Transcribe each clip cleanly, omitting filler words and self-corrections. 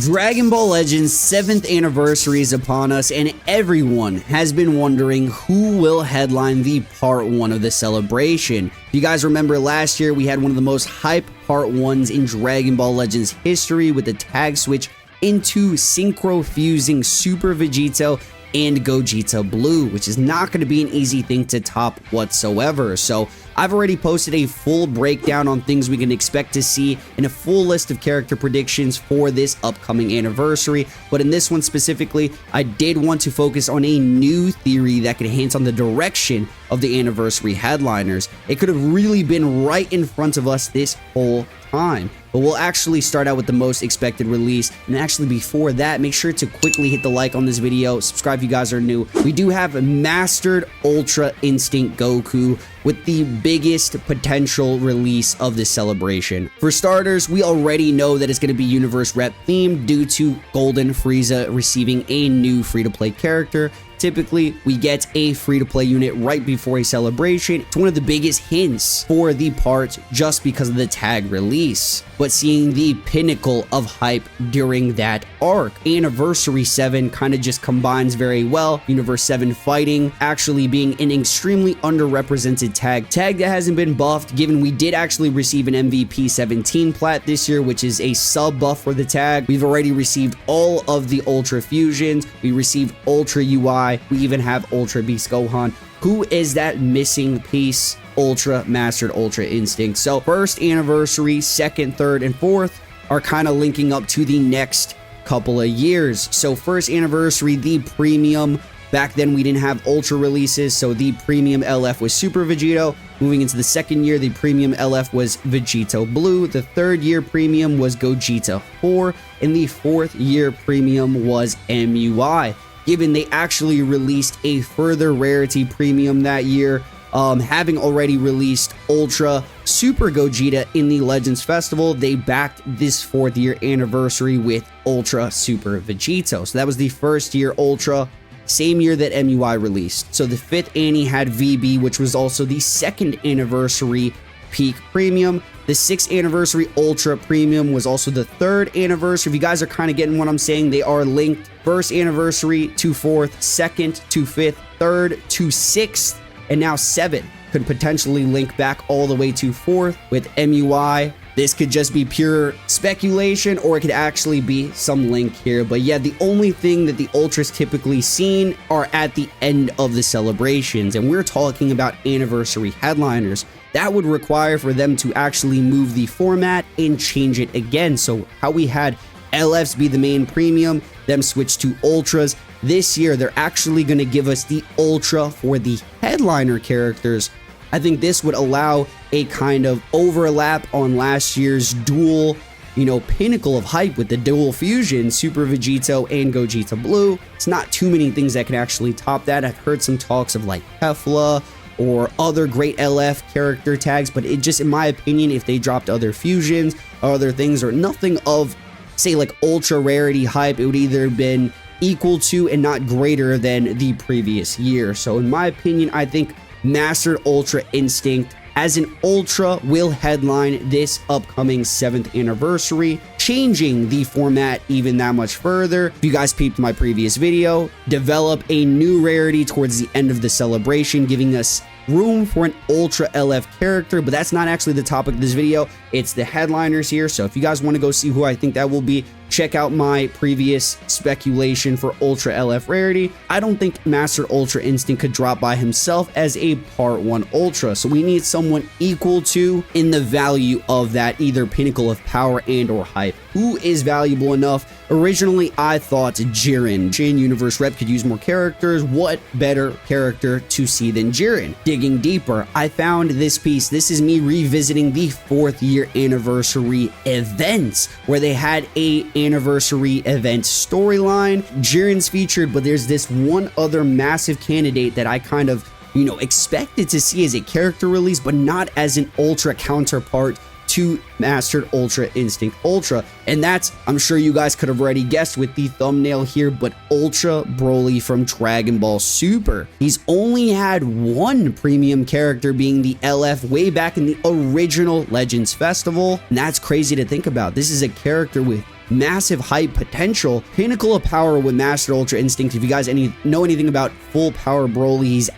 Dragon Ball Legends 7th anniversary is upon us, and everyone has been wondering who will headline the part 1 of the celebration. If you guys remember last year, we had one of the most hype part 1s in Dragon Ball Legends history with the tag switch into synchro fusing Super Vegito and Gogeta Blue, which is not going to be an easy thing to top whatsoever. So I've already posted a full breakdown on things we can expect to see and a full list of character predictions for this upcoming anniversary. But in this one specifically, I did want to focus on a new theory that could hint on the direction of the anniversary headliners. It could have really been right in front of us this whole time. But we'll actually start out with the most expected release, and actually before that, make sure to quickly hit the like on this video, subscribe if you guys are new. We do have Mastered Ultra Instinct Goku with the biggest potential release of this celebration. For starters, we already know that it's going to be Universe Rep themed due to Golden Frieza receiving a new free-to-play character. Typically, we get a free-to-play unit right before a celebration. It's one of the biggest hints for the part just because of the tag release. But seeing the pinnacle of hype during that arc, Anniversary 7 kind of just combines very well. Universe 7 fighting actually being an extremely underrepresented tag that hasn't been buffed, given we did actually receive an MVP 17 plat this year, which is a sub buff for the tag. We've already received all of the Ultra Fusions. We received Ultra UI. We even have Ultra Beast Gohan. Who is that missing piece? Ultra Mastered Ultra Instinct. So first anniversary, second, third, and fourth are kind of linking up to the next couple of years. So first anniversary, the premium. Back then we didn't have Ultra releases, so the premium LF was Super Vegito. Moving into the second year, the premium LF was Vegito Blue. The third year premium was Gogeta 4. And the fourth year premium was MUI. Given they actually released a further rarity premium that year, having already released Ultra Super Gogeta in the Legends Festival, they backed this 4th year anniversary with Ultra Super Vegito. So that was the first year Ultra, same year that MUI released. So the 5th Annie had VB, which was also the 2nd anniversary peak premium. The 6th anniversary Ultra Premium was also the 3rd anniversary. If you guys are kind of getting what I'm saying, they are linked. 1st anniversary to 4th, 2nd to 5th, 3rd to 6th, and now 7 could potentially link back all the way to 4th with MUI. This could just be pure speculation, or it could actually be some link here. But yeah, the only thing that the Ultras typically seen are at the end of the celebrations, and we're talking about anniversary headliners. That would require for them to actually move the format and change it again. So how we had LFs be the main premium, them switch to Ultras. This year, they're actually going to give us the Ultra for the headliner characters. I think this would allow a kind of overlap on last year's dual, pinnacle of hype with the dual fusion, Super Vegito and Gogeta Blue. It's not too many things that can actually top that. I've heard some talks of like Hefla or other great LF character tags, but it just, in my opinion, if they dropped other fusions or other things or nothing of, say, like ultra rarity hype, it would either have been equal to and not greater than the previous year. So in my opinion, I think Mastered Ultra Instinct as an Ultra will headline this upcoming 7th anniversary, changing the format even that much further. If you guys peeped my previous video, develop a new rarity towards the end of the celebration, giving us room for an Ultra LF character, but that's not actually the topic of this video. It's the headliners here. So if you guys want to go see who I think that will be, check out my previous speculation for Ultra LF rarity. I don't think Master Ultra Instinct could drop by himself as a part 1 Ultra, so we need someone equal to in the value of that either pinnacle of power and or hype. Who is valuable enough? Originally, I thought Jiren. Universe Rep could use more characters. What better character to see than Jiren? Digging deeper, I found this piece. This is me revisiting the 4th year anniversary events where they had a anniversary event storyline. Jiren's featured, but there's this one other massive candidate that I kind of, expected to see as a character release, but not as an Ultra counterpart to Mastered Ultra Instinct Ultra, and that's, I'm sure you guys could have already guessed with the thumbnail here, but Ultra Broly from Dragon Ball Super. He's only had one premium character, being the LF way back in the original Legends Festival, and that's crazy to think about. This is a character with massive hype potential. Pinnacle of power with Master Ultra Instinct. If you guys know anything about full power Broly,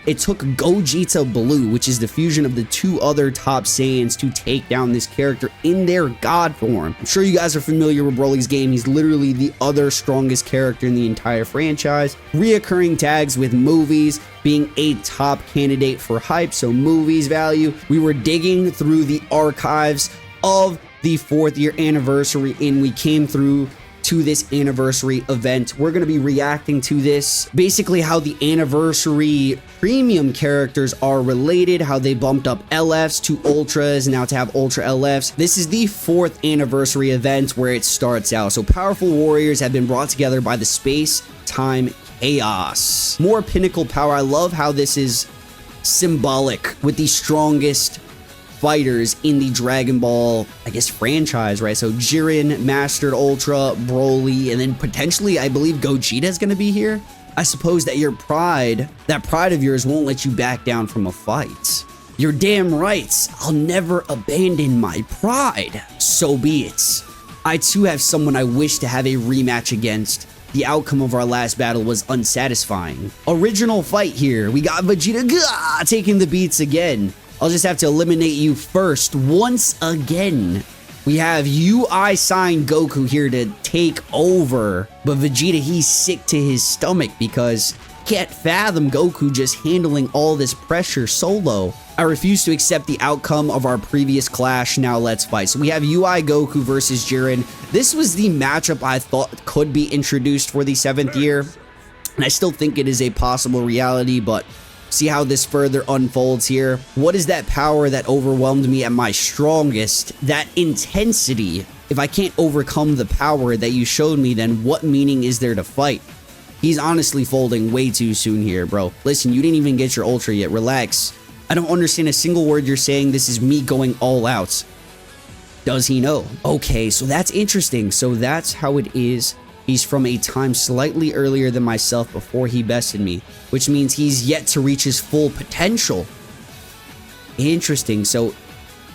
it took Gogeta Blue, which is the fusion of the two other top Saiyans, to take down this character in their god form. I'm sure you guys are familiar with Broly's game. He's literally the other strongest character in the entire franchise. Reoccurring tags with movies, being a top candidate for hype, so movies value. We were digging through the archives of the 4th year anniversary, and we came through to this anniversary event. We're going to be reacting to this, basically how the anniversary premium characters are related, how they bumped up LFs to Ultras, now to have Ultra LFs. This is the 4th anniversary event where it starts out. So powerful warriors have been brought together by the space-time chaos. More pinnacle power. I love how this is symbolic with the strongest fighters in the Dragon Ball, I guess, franchise, right? So Jiren, Mastered Ultra, Broly, and then potentially, I believe Gogeta is going to be here. I suppose that that pride of yours won't let you back down from a fight. You're damn right. I'll never abandon my pride. So be it. I too have someone I wish to have a rematch against. The outcome of our last battle was unsatisfying. Original fight here. We got Vegeta taking the beats again. I'll just have to eliminate you first once again. We have UI Sign Goku here to take over. But Vegeta, he's sick to his stomach because can't fathom Goku just handling all this pressure solo. I refuse to accept the outcome of our previous clash. Now let's fight. So we have UI Goku versus Jiren. This was the matchup I thought could be introduced for the 7th year. And I still think it is a possible reality, but see how this further unfolds here. What is that power that overwhelmed me at my strongest? That intensity. If I can't overcome the power that you showed me, then what meaning is there to fight? He's honestly folding way too soon here, bro. Listen, you didn't even get your Ultra yet. Relax. I don't understand a single word you're saying. This is me going all out. Does he know? Okay, so that's interesting. So that's how it is. He's from a time slightly earlier than myself before he bested me, which means he's yet to reach his full potential. Interesting. So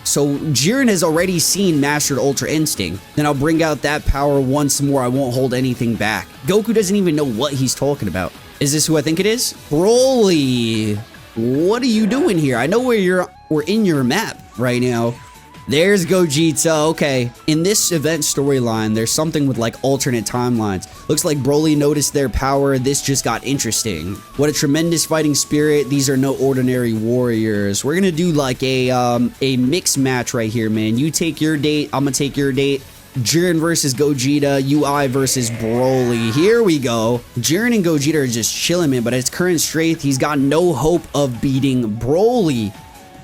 Jiren has already seen Mastered Ultra Instinct. Then I'll bring out that power once more. I won't hold anything back. Goku doesn't even know what he's talking about. Is this who I think it is? Broly. What are you doing here? I know we're in your map right now. There's Gogeta. Okay. In this event storyline, there's something with like alternate timelines. Looks like Broly noticed their power. This just got interesting. What a tremendous fighting spirit. These are no ordinary warriors. We're gonna do like a mixed match right here, man. You take your date. I'm gonna take your date. Jiren versus Gogeta, UI versus Broly. Here we go. Jiren and Gogeta are just chilling, man, but at his current strength, he's got no hope of beating Broly.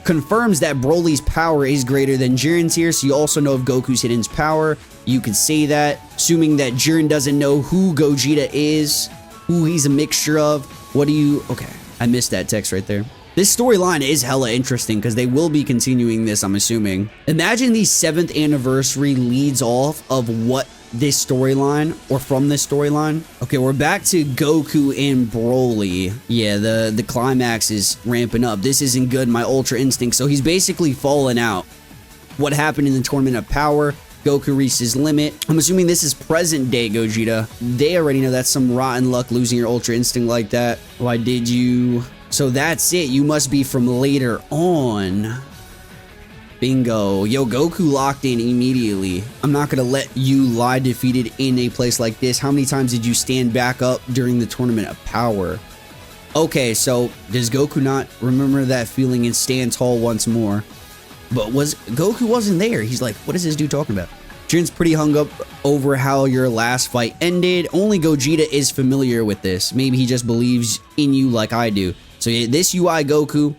Confirms that Broly's power is greater than Jiren's here, so you also know of Goku's hidden power. You could say that, assuming that Jiren doesn't know who Gogeta is, who he's a mixture of. What do you... Okay, I missed that text right there. This storyline is hella interesting because they will be continuing this, I'm assuming. Imagine the 7th anniversary leads off of what this storyline, or from this storyline. Okay, we're back to Goku and Broly. Yeah, the climax is ramping up. This isn't good, my Ultra Instinct. So he's basically fallen out. What happened in the Tournament of Power? Goku reached his limit. I'm assuming this is present day Gogeta. They already know that's some rotten luck losing your Ultra Instinct like that. Why did you... So that's it. You must be from later on. Bingo. Yo, Goku locked in immediately. I'm not gonna let you lie defeated in a place like this. How many times did you stand back up during the Tournament of Power? Okay, so does Goku not remember that feeling and stand tall once more? But Goku wasn't there. He's like, what is this dude talking about? Jiren's pretty hung up over how your last fight ended. Only Gogeta is familiar with this. Maybe he just believes in you like I do. So yeah, this UI Goku,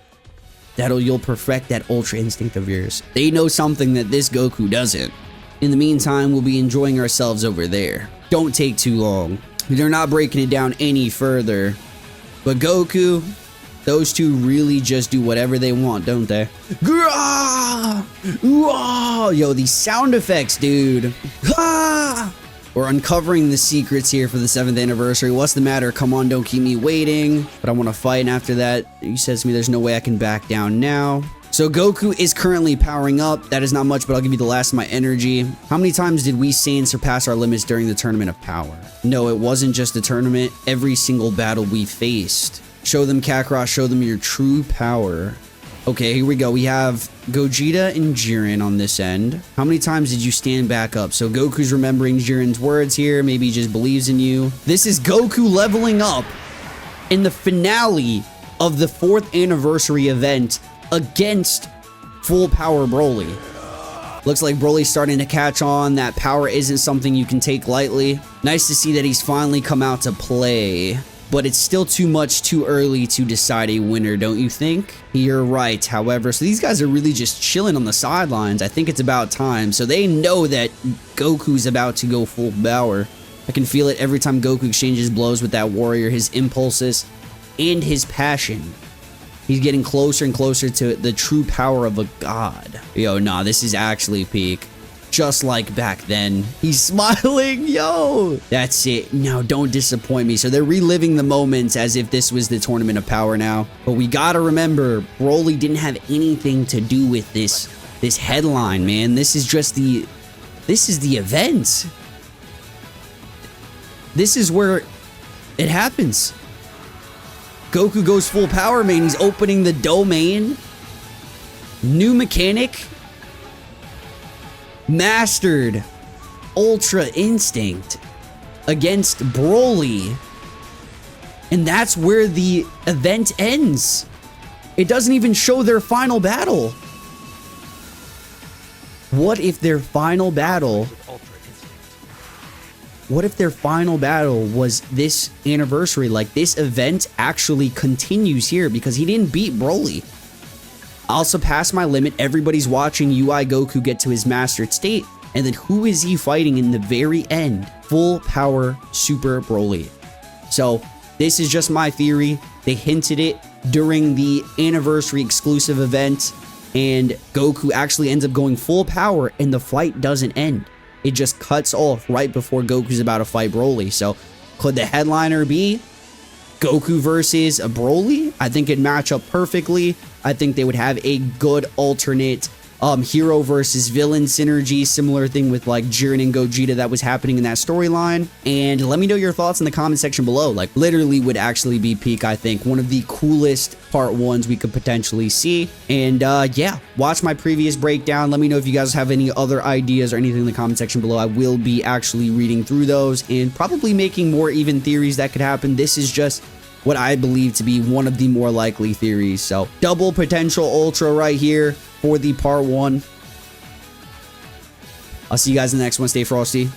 you'll perfect that Ultra Instinct of yours. They know something that this Goku doesn't. In the meantime, we'll be enjoying ourselves over there. Don't take too long. They're not breaking it down any further. But Goku, those two really just do whatever they want, don't they? Grah! Yo, these sound effects, dude. Ah! We're uncovering the secrets here for the 7th anniversary. What's the matter? Come on, don't keep me waiting. But I want to fight, and after that, he says to me there's no way I can back down now. So Goku is currently powering up. That is not much, but I'll give you the last of my energy. How many times did we Saiyan surpass our limits during the Tournament of Power? No, it wasn't just a tournament. Every single battle we faced. Show them Kakarot, show them your true power. Okay, here we go. We have Gogeta and Jiren on this end. How many times did you stand back up? So Goku's remembering Jiren's words here. Maybe he just believes in you. This is Goku leveling up in the finale of the 4th anniversary event against full power Broly. Looks like Broly's starting to catch on. That power isn't something you can take lightly. Nice to see that he's finally come out to play. But it's still too much too early to decide a winner, don't you think? You're right, however. So these guys are really just chilling on the sidelines. I think it's about time. So they know that Goku's about to go full power. I can feel it every time Goku exchanges blows with that warrior, his impulses and his passion. He's getting closer and closer to the true power of a god. Yo, nah, this is actually peak. Just like back then. He's smiling, yo! That's it. Now, don't disappoint me. So they're reliving the moments as if this was the Tournament of Power now. But we gotta remember, Broly didn't have anything to do with this headline, man. This is just the... This is the event. This is where it happens. Goku goes full power, man. He's opening the domain. New mechanic. Mastered Ultra Instinct against Broly. And that's where the event ends. It doesn't even show their final battle. What if their final battle... What if their final battle was this anniversary? Like, this event actually continues here because he didn't beat Broly. I'll surpass my limit. Everybody's watching UI Goku get to his mastered state. And then who is he fighting in the very end? Full power Super Broly. So this is just my theory. They hinted it during the anniversary exclusive event. And Goku actually ends up going full power and the fight doesn't end. It just cuts off right before Goku's about to fight Broly. So could the headliner be Goku versus a Broly? I think it'd match up perfectly. I think they would have a good alternate hero versus villain synergy. Similar thing with like Jiren and Gogeta that was happening in that storyline. And let me know your thoughts in the comment section below. Like, literally would actually be peak, I think. One of the coolest part 1s we could potentially see. And yeah, watch my previous breakdown. Let me know if you guys have any other ideas or anything in the comment section below. I will be actually reading through those and probably making more even theories that could happen. This is just what I believe to be one of the more likely theories. So double potential ultra right here for the part 1. I'll see you guys in the next one. Stay frosty.